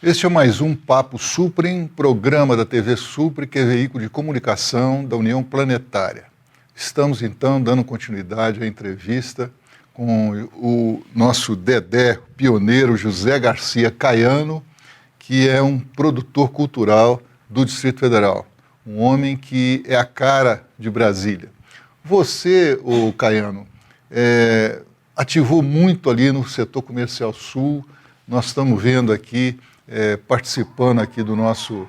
Este é mais um Papo Suprem, programa da TV Supre, que é veículo de comunicação da União Planetária. Estamos, então, dando continuidade à entrevista com o nosso Dedé, pioneiro José Garcia Caiano, que é um produtor cultural do Distrito Federal, um homem que é a cara de Brasília. Você, Caiano, ativou muito ali no setor comercial sul. Nós estamos vendo aqui, participando aqui do nosso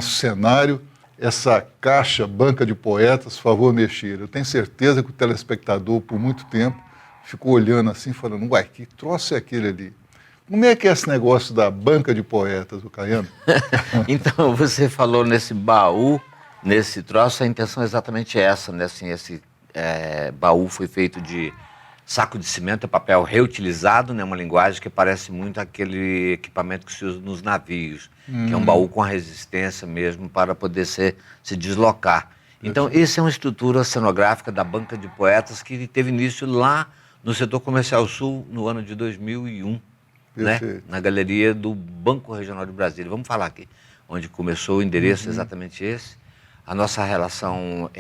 cenário, essa caixa Banca de Poetas, favor mexer. Eu tenho certeza que o telespectador, por muito tempo, ficou olhando assim, falando, uai, que troço é aquele ali? Como é que é esse negócio da Banca de Poetas, o Caiano? Então, você falou nesse baú, nesse troço, a intenção é exatamente essa, né? Assim, esse baú foi feito de saco de cimento, papel reutilizado, né? Uma linguagem que parece muito aquele equipamento que se usa nos navios, que é um baú com a resistência mesmo para poder se deslocar. Então, essa é uma estrutura cenográfica da Banca de Poetas que teve início lá no setor comercial sul no ano de 2001. Né? Na galeria do Banco Regional de Brasília. Vamos falar aqui, onde começou o endereço exatamente esse. A nossa relação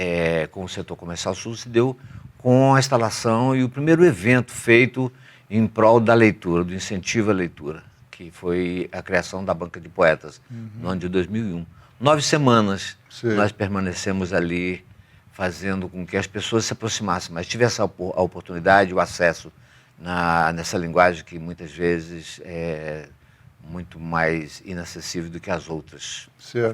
com o setor comercial sul se deu com a instalação e o primeiro evento feito em prol da leitura, do incentivo à leitura, que foi a criação da Banca de Poetas, no ano de 2001. 9 semanas nós permanecemos ali, fazendo com que as pessoas se aproximassem, mas tivesse a oportunidade, o acesso nessa linguagem que muitas vezes é muito mais inacessível do que as outras,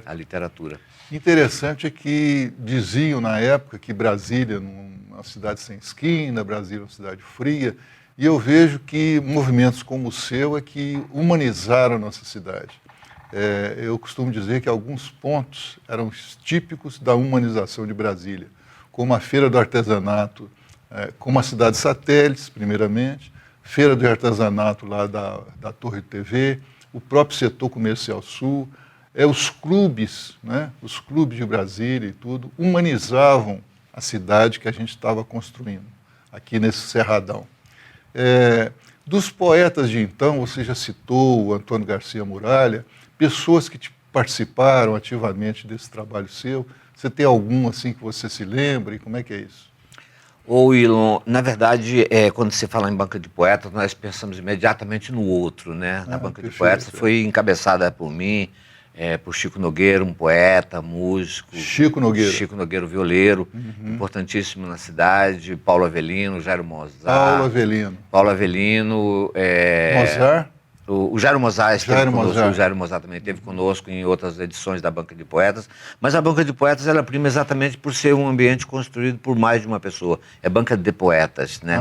a literatura. Interessante é que diziam na época que Brasília é uma cidade sem esquina, Brasília é uma cidade fria, e eu vejo que movimentos como o seu é que humanizaram a nossa cidade. Eu costumo dizer que alguns pontos eram típicos da humanização de Brasília, como a Feira do Artesanato, como a cidade satélites, primeiramente, feira de artesanato lá da Torre TV, o próprio setor comercial sul, os clubes, né, os clubes de Brasília e tudo, humanizavam a cidade que a gente estava construindo, aqui nesse Cerradão. Dos poetas de então, você já citou o Antônio Garcia Muralha, pessoas que participaram ativamente desse trabalho seu. Você tem algum assim que você se lembra e como é que é isso? Ilon, na verdade, quando se fala em Banca de Poetas, nós pensamos imediatamente no outro, né? A Banca de Poetas foi encabeçada por mim, por Chico Nogueira, um poeta, músico. Chico Nogueira, violeiro, importantíssimo na cidade, Paulo Avelino, Jairo Mozart. Paulo Avelino. Mozart? O Jairo Mozart esteve conosco, o Jairo Mozart também esteve conosco em outras edições da Banca de Poetas, mas a Banca de Poetas ela prima exatamente por ser um ambiente construído por mais de uma pessoa. É Banca de Poetas, né?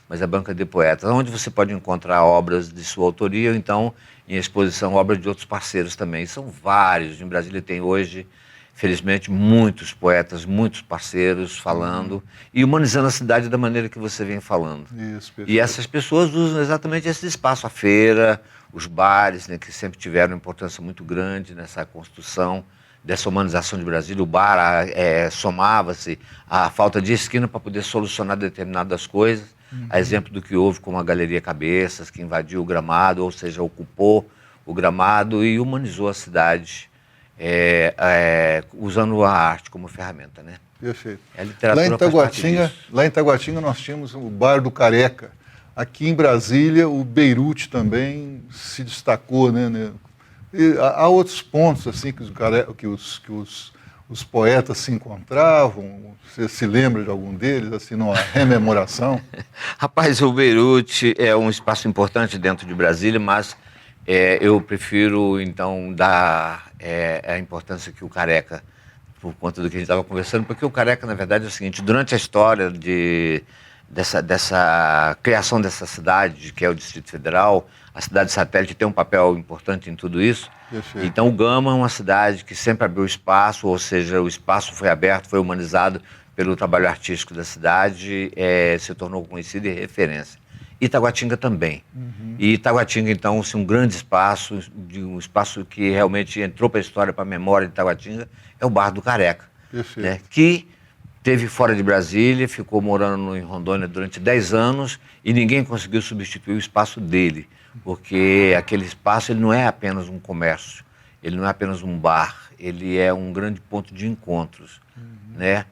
Mas é Banca de Poetas, onde você pode encontrar obras de sua autoria, ou então em exposição obras de outros parceiros também. São vários, em Brasília tem hoje, felizmente, muitos poetas, muitos parceiros falando e humanizando a cidade da maneira que você vem falando. E essas pessoas usam exatamente esse espaço, a feira, os bares, né, que sempre tiveram importância muito grande nessa construção dessa humanização de Brasília. O bar somava-se à falta de esquina para poder solucionar determinadas coisas, a exemplo do que houve com a Galeria Cabeças, que invadiu o gramado, ou seja, ocupou o gramado e humanizou a cidade, usando a arte como ferramenta, né? Perfeito. A literatura lá em Taguatinga nós tínhamos o Bar do Careca. Aqui em Brasília, o Beirute também se destacou, né? E há outros pontos assim que os poetas se encontravam. Você se lembra de algum deles, assim, numa rememoração? Rapaz, o Beirute é um espaço importante dentro de Brasília, mas eu prefiro, então, dar a importância que o Careca, por conta do que a gente estava conversando, porque o Careca, na verdade, é o seguinte: durante a história dessa criação dessa cidade, que é o Distrito Federal, a cidade satélite tem um papel importante em tudo isso. Perfeito. Então, o Gama é uma cidade que sempre abriu espaço, ou seja, o espaço foi aberto, foi humanizado pelo trabalho artístico da cidade, se tornou conhecido e referência. Itaguatinga também. E Itaguatinga, então, assim, um grande espaço, um espaço que realmente entrou para a história, para a memória de Itaguatinga, é o Bar do Careca. Perfeito. Né? Que teve fora de Brasília, ficou morando em Rondônia durante 10 anos e ninguém conseguiu substituir o espaço dele, porque aquele espaço ele não é apenas um comércio, ele não é apenas um bar, ele é um grande ponto de encontros, né?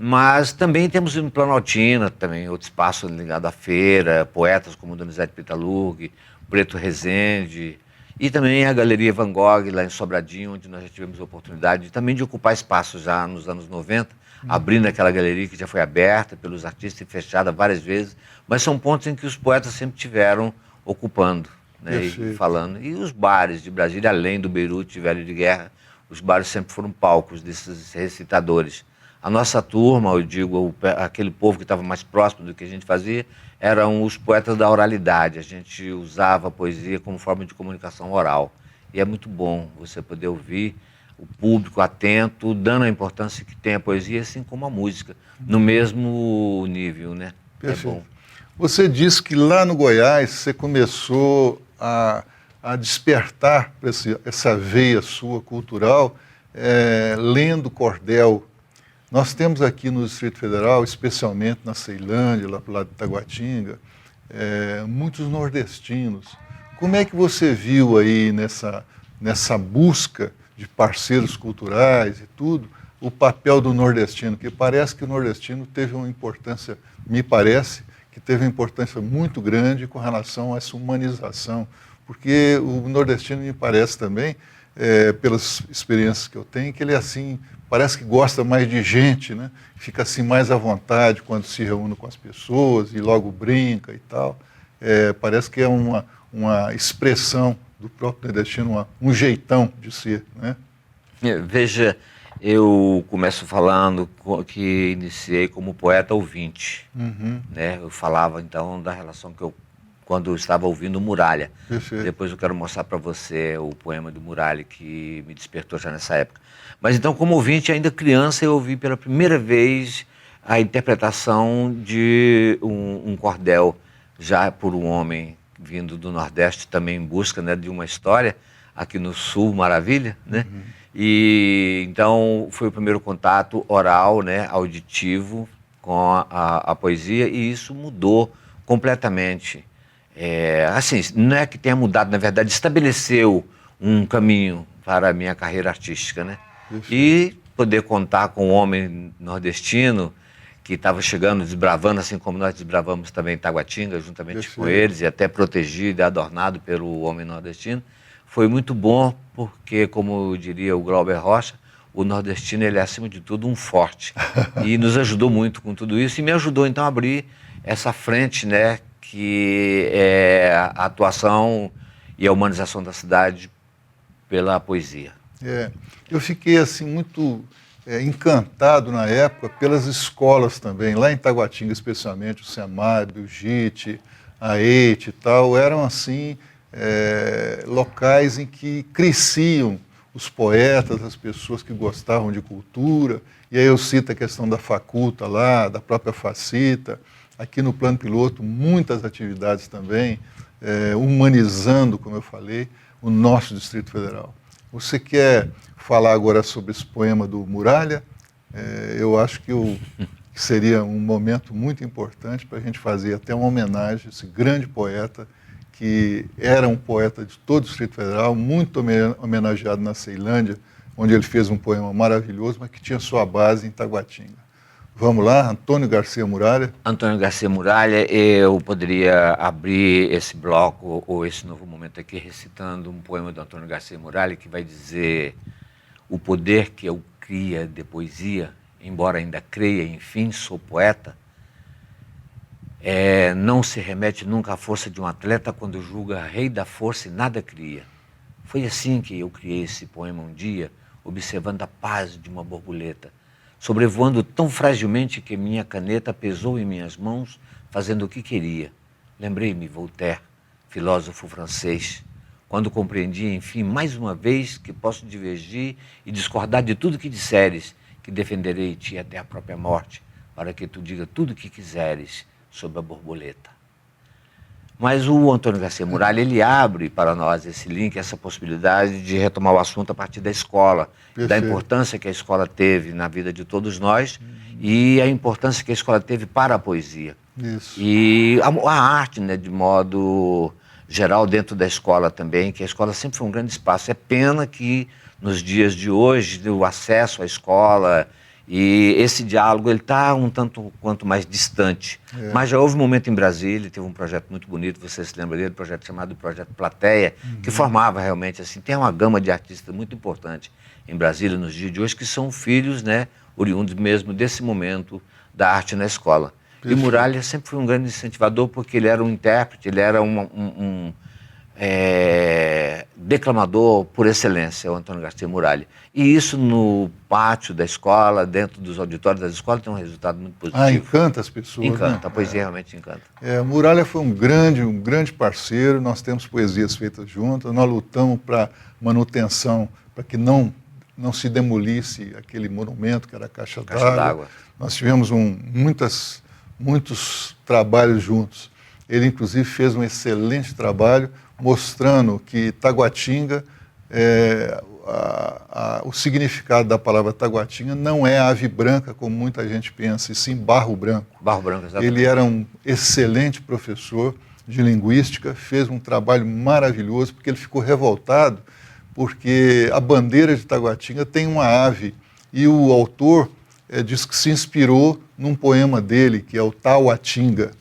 Mas também temos no Planaltina, também outro espaço ligado à feira, poetas como Donizete Pitalurg, Preto Rezende, e também a Galeria Van Gogh, lá em Sobradinho, onde nós já tivemos a oportunidade também de ocupar espaços já nos anos 90, abrindo aquela galeria que já foi aberta pelos artistas e fechada várias vezes, mas são pontos em que os poetas sempre tiveram ocupando, né, e falando. E os bares de Brasília, além do Beirute Velho de Guerra, os bares sempre foram palcos desses recitadores. A nossa turma, eu digo, aquele povo que estava mais próximo do que a gente fazia, eram os poetas da oralidade. A gente usava a poesia como forma de comunicação oral. E é muito bom você poder ouvir o público atento, dando a importância que tem a poesia, assim como a música, no mesmo nível, né? Perfeito. É bom. Você disse que lá no Goiás você começou a despertar essa veia sua cultural, lendo cordel. Nós temos aqui no Distrito Federal, especialmente na Ceilândia, lá para o lado de Taguatinga, muitos nordestinos. Como é que você viu aí nessa busca de parceiros culturais e tudo, o papel do nordestino? Que parece que o nordestino teve uma importância, me parece, que teve uma importância muito grande com relação a essa humanização, porque o nordestino me parece também, pelas experiências que eu tenho, que ele é assim, parece que gosta mais de gente, né? Fica assim mais à vontade quando se reúne com as pessoas e logo brinca e tal. Parece que é uma expressão do próprio nordestino, um jeitão de ser, né? Veja, eu começo falando que iniciei como poeta ouvinte, né? Eu falava então da relação que quando eu estava ouvindo Muralha. Perfeito. Depois eu quero mostrar para você o poema do Muralha que me despertou já nessa época. Mas então, como ouvinte, ainda criança, eu ouvi pela primeira vez a interpretação de um cordel, já por um homem vindo do Nordeste, também em busca, né, de uma história, aqui no Sul, maravilha, né? E então foi o primeiro contato oral, né, auditivo com a poesia, e isso mudou completamente. Assim, não é que tenha mudado, na verdade, estabeleceu um caminho para a minha carreira artística, né? E poder contar com um homem nordestino que estava chegando, desbravando, assim como nós desbravamos também Taguatinga, juntamente com eles, e até protegido e adornado pelo homem nordestino, foi muito bom, porque, como diria o Glauber Rocha, o nordestino, ele é, acima de tudo, um forte. E nos ajudou muito com tudo isso, e me ajudou, então, a abrir essa frente, né, que é a atuação e a humanização da cidade pela poesia. Eu fiquei assim muito encantado na época pelas escolas também, lá em Taguatinga especialmente, o SEMAB, o JIT, a EIT e tal, eram assim locais em que cresciam os poetas, as pessoas que gostavam de cultura, e aí eu cito a questão da Faculta lá, da própria Facita, aqui no Plano Piloto, muitas atividades também, humanizando, como eu falei, o nosso Distrito Federal. Você quer falar agora sobre esse poema do Muralha? Eu acho que seria um momento muito importante para a gente fazer até uma homenagem a esse grande poeta, que era um poeta de todo o Distrito Federal, muito homenageado na Ceilândia, onde ele fez um poema maravilhoso, mas que tinha sua base em Taguatinga. Vamos lá, Antônio Garcia Muralha. Antônio Garcia Muralha, eu poderia abrir esse bloco, ou esse novo momento aqui, recitando um poema do Antônio Garcia Muralha, que vai dizer: o poder que eu cria de poesia, embora ainda creia, enfim, sou poeta, não se remete nunca à força de um atleta quando julga rei da força e nada cria. Foi assim que eu criei esse poema um dia, observando a paz de uma borboleta, sobrevoando tão fragilmente que minha caneta pesou em minhas mãos, fazendo o que queria. Lembrei-me Voltaire, filósofo francês, quando compreendi, enfim, mais uma vez, que posso divergir e discordar de tudo que disseres, que defenderei-te até a própria morte, para que tu diga tudo o que quiseres sobre a borboleta. Mas o Antônio Garcia Muralha, ele abre para nós esse link, essa possibilidade de retomar o assunto a partir da escola, da importância que a escola teve na vida de todos nós e a importância que a escola teve para a poesia. Isso. E a arte, né, de modo geral, dentro da escola também, que a escola sempre foi um grande espaço. É pena que nos dias de hoje, o acesso à escola e esse diálogo, ele está um tanto quanto mais distante. Mas já houve um momento em Brasília, teve um projeto muito bonito, você se lembra dele, um projeto chamado Projeto Plateia, que formava realmente, assim, tem uma gama de artistas muito importante em Brasília nos dias de hoje, que são filhos, né, oriundos mesmo desse momento da arte na escola. Perfeito. E Muralha sempre foi um grande incentivador, porque ele era um intérprete, ele era um declamador por excelência, o Antônio Garcia Muralha. E isso no pátio da escola, dentro dos auditórios das escolas, tem um resultado muito positivo. Ah, encanta as pessoas. Encanta, né? A poesia realmente encanta. Muralha foi um grande parceiro, nós temos poesias feitas juntas, nós lutamos para manutenção, para que não se demolisse aquele monumento que era a Caixa d'Água. Nós tivemos muitos trabalhos juntos. Ele, inclusive, fez um excelente trabalho mostrando que Taguatinga, o significado da palavra Taguatinga não é ave branca, como muita gente pensa, e sim barro branco. Barro branco, exatamente. Ele era um excelente professor de linguística, fez um trabalho maravilhoso, porque ele ficou revoltado, porque a bandeira de Taguatinga tem uma ave, e o autor diz que se inspirou num poema dele, que é o Tauatinga.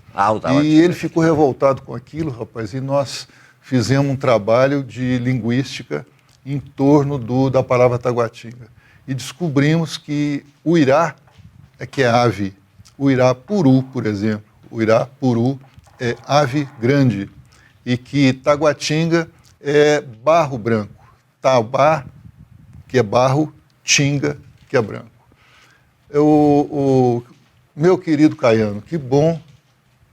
E ele ficou revoltado com aquilo, rapaz, e nós fizemos um trabalho de linguística em torno da palavra Taguatinga. E descobrimos que o irá que é ave. O irapuru, por exemplo. O irapuru é ave grande. E que Taguatinga é barro branco. Taubá, que é barro, tinga, que é branco. Meu querido Caiano, que bom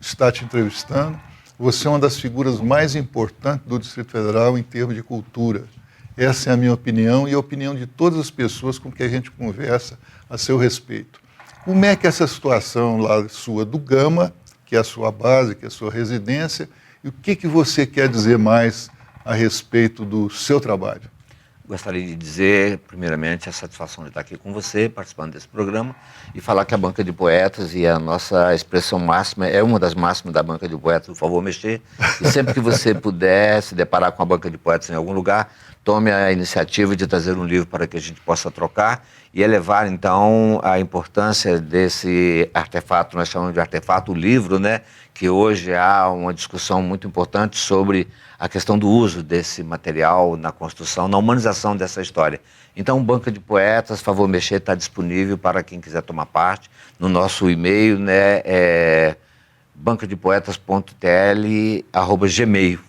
estar te entrevistando. Você é uma das figuras mais importantes do Distrito Federal em termos de cultura. Essa é a minha opinião e a opinião de todas as pessoas com que a gente conversa a seu respeito. Como é que essa situação lá sua do Gama, que é a sua base, que é a sua residência, e o que você quer dizer mais a respeito do seu trabalho? Gostaria de dizer, primeiramente, a satisfação de estar aqui com você, participando desse programa, e falar que a Banca de Poetas e a nossa expressão máxima é uma das máximas da Banca de Poetas, por favor, mexer. E sempre que você puder se deparar com a Banca de Poetas em algum lugar, tome a iniciativa de trazer um livro para que a gente possa trocar e elevar, então, a importância desse artefato, nós chamamos de artefato, o livro, né? Que hoje há uma discussão muito importante sobre a questão do uso desse material na construção, na humanização dessa história. Então, Banca de Poetas, favor mexer, está disponível para quem quiser tomar parte. No nosso e-mail, né, bancadepoetas.tl@gmail.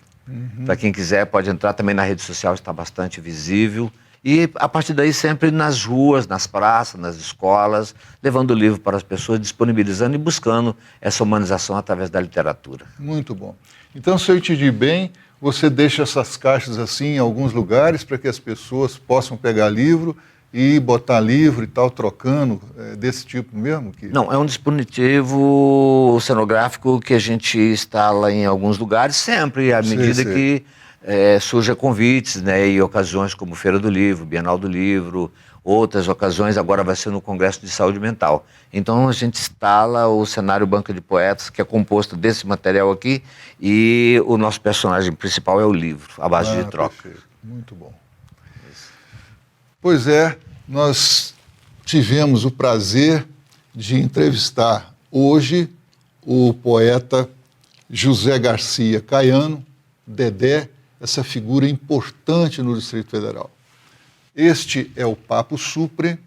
Para quem quiser, pode entrar também na rede social, está bastante visível. E, a partir daí, sempre nas ruas, nas praças, nas escolas, levando o livro para as pessoas, disponibilizando e buscando essa humanização através da literatura. Muito bom. Então, se eu entendi bem, você deixa essas caixas assim em alguns lugares para que as pessoas possam pegar livro e botar livro e tal, trocando, desse tipo mesmo? Não, é um dispositivo cenográfico que a gente instala em alguns lugares sempre, à medida que surgem convites, né, e ocasiões como Feira do Livro, Bienal do Livro, outras ocasiões, agora vai ser no Congresso de Saúde Mental. Então a gente instala o cenário Banca de Poetas, que é composto desse material aqui, e o nosso personagem principal é o livro, à base de troca. Perfeito. Muito bom. Pois é, nós tivemos o prazer de entrevistar hoje o poeta José Garcia Caiano, Dedé, essa figura importante no Distrito Federal. Este é o Papo Suprem,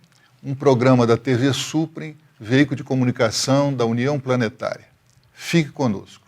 um programa da TV Suprem, veículo de comunicação da União Planetária. Fique conosco.